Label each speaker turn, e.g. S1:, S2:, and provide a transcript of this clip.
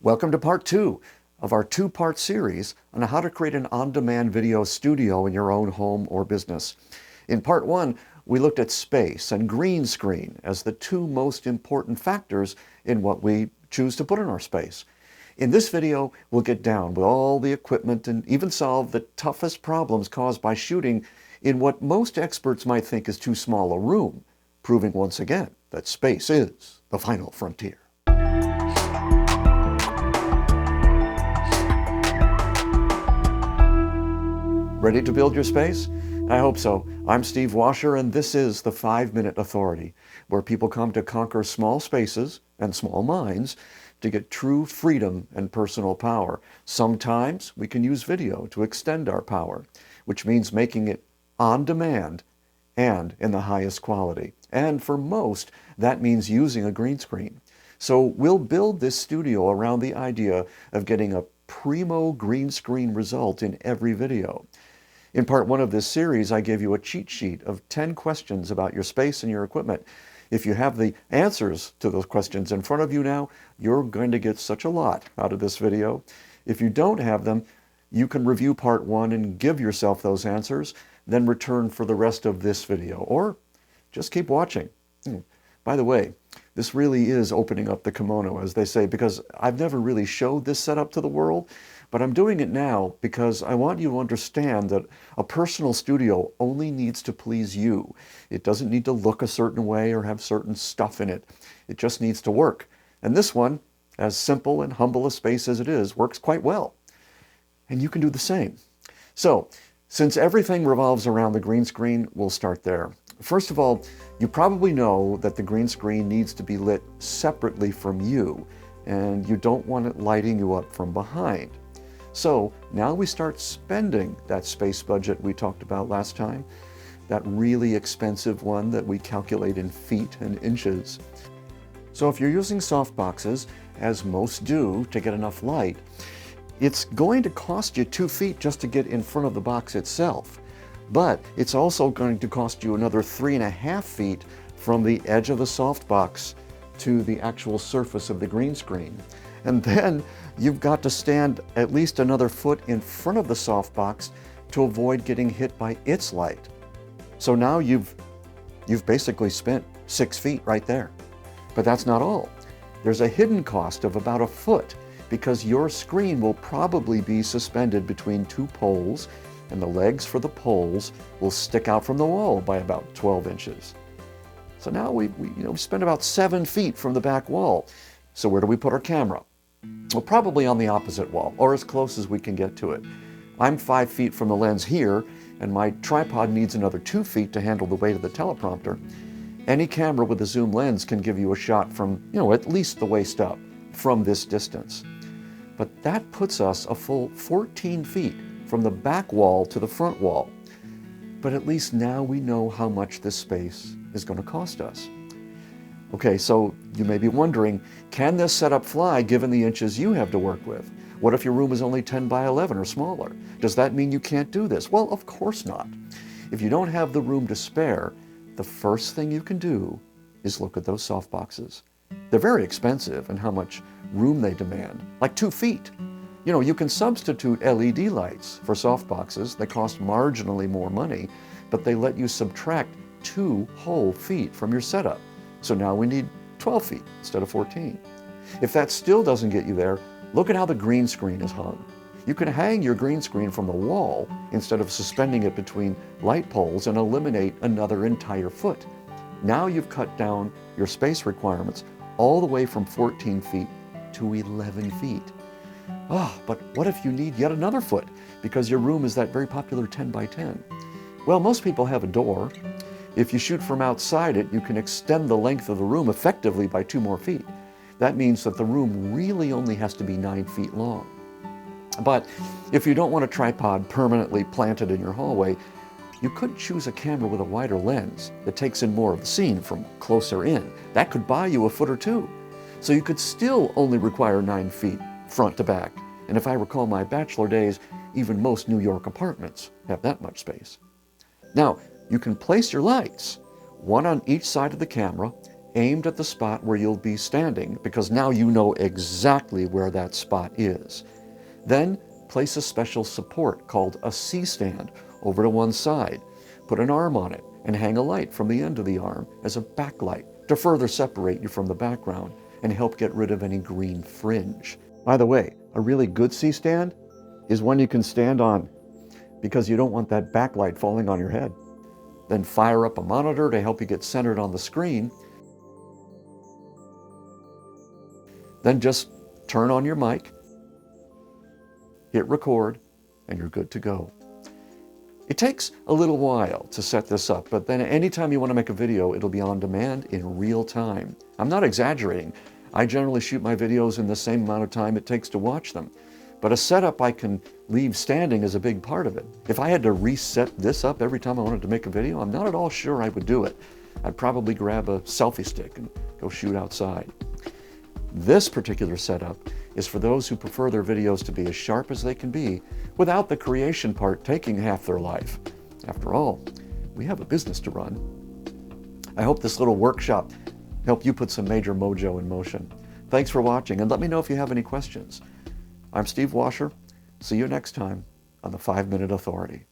S1: Welcome to part 2 of our 2-part series on how to create an on-demand video studio in your own home or business. In part 1, we looked at space and green screen as the two most important factors in what we choose to put in our space. In this video, we'll get down with all the equipment and even solve the toughest problems caused by shooting in what most experts might think is too small a room, proving once again that space is the final frontier. Ready to build your space? I hope so. I'm Steve Washer, and this is the 5-Minute Authority, where people come to conquer small spaces and small minds to get true freedom and personal power. Sometimes we can use video to extend our power, which means making it on demand and in the highest quality. And for most, that means using a green screen. So we'll build this studio around the idea of getting a primo green screen result in every video. In part 1 of this series, I gave you a cheat sheet of 10 questions about your space and your equipment. If you have the answers to those questions in front of you now, you're going to get such a lot out of this video. If you don't have them, you can review part 1 and give yourself those answers, then return for the rest of this video, or just keep watching. By the way, this really is opening up the kimono, as they say, because I've never really showed this setup to the world, but I'm doing it now because I want you to understand that a personal studio only needs to please you. It doesn't need to look a certain way or have certain stuff in it. It just needs to work. And this one, as simple and humble a space as it is, works quite well. And you can do the same. So, since everything revolves around the green screen, we'll start there. First of all, you probably know that the green screen needs to be lit separately from you, and you don't want it lighting you up from behind. So now we start spending that space budget we talked about last time, that really expensive one that we calculate in feet and inches. So if you're using softboxes, as most do, to get enough light, it's going to cost you 2 feet just to get in front of the box itself. But it's also going to cost you another 3.5 feet from the edge of the softbox to the actual surface of the green screen. And then you've got to stand at least another foot in front of the softbox to avoid getting hit by its light. So now you've basically spent 6 feet right there. But that's not all. There's a hidden cost of about a foot because your screen will probably be suspended between 2 poles, and the legs for the poles will stick out from the wall by about 12 inches. So now we spend about 7 feet from the back wall. So where do we put our camera? Well, probably on the opposite wall, or as close as we can get to it. I'm 5 feet from the lens here, and my tripod needs another 2 feet to handle the weight of the teleprompter. Any camera with a zoom lens can give you a shot from, at least the waist up from this distance. But that puts us a full 14 feet from the back wall to the front wall. But at least now we know how much this space is going to cost us. Okay, so you may be wondering, can this setup fly given the inches you have to work with? What if your room is only 10 by 11 or smaller? Does that mean you can't do this? Well, of course not. If you don't have the room to spare, the first thing you can do is look at those softboxes. They're very expensive in how much room they demand, like 2 feet. You can substitute LED lights for softboxes. They cost marginally more money, but they let you subtract 2 whole feet from your setup. So now we need 12 feet instead of 14. If that still doesn't get you there, look at how the green screen is hung. You can hang your green screen from the wall instead of suspending it between light poles and eliminate another entire foot. Now you've cut down your space requirements all the way from 14 feet to 11 feet. But what if you need yet another foot because your room is that very popular 10 by 10? Well, most people have a door. If you shoot from outside it, you can extend the length of the room effectively by 2 more feet. That means that the room really only has to be 9 feet long. But if you don't want a tripod permanently planted in your hallway, you could choose a camera with a wider lens that takes in more of the scene from closer in. That could buy you a foot or 2. So you could still only require 9 feet front to back. And if I recall my bachelor days, even most New York apartments have that much space. Now, you can place your lights, one on each side of the camera, aimed at the spot where you'll be standing, because now you know exactly where that spot is. Then place a special support called a C-stand over to one side. Put an arm on it and hang a light from the end of the arm as a backlight to further separate you from the background and help get rid of any green fringe. By the way, a really good C-stand is one you can stand on, because you don't want that backlight falling on your head. Then fire up a monitor to help you get centered on the screen. Then just turn on your mic, hit record, and you're good to go. It takes a little while to set this up, but then anytime you want to make a video, it'll be on demand in real time. I'm not exaggerating. I generally shoot my videos in the same amount of time it takes to watch them. But a setup I can leave standing is a big part of it. If I had to reset this up every time I wanted to make a video, I'm not at all sure I would do it. I'd probably grab a selfie stick and go shoot outside. This particular setup is for those who prefer their videos to be as sharp as they can be without the creation part taking half their life. After all, we have a business to run. I hope this little workshop helped you put some major mojo in motion. Thanks for watching, and let me know if you have any questions. I'm Steve Washer. See you next time on the 5 Minute Authority.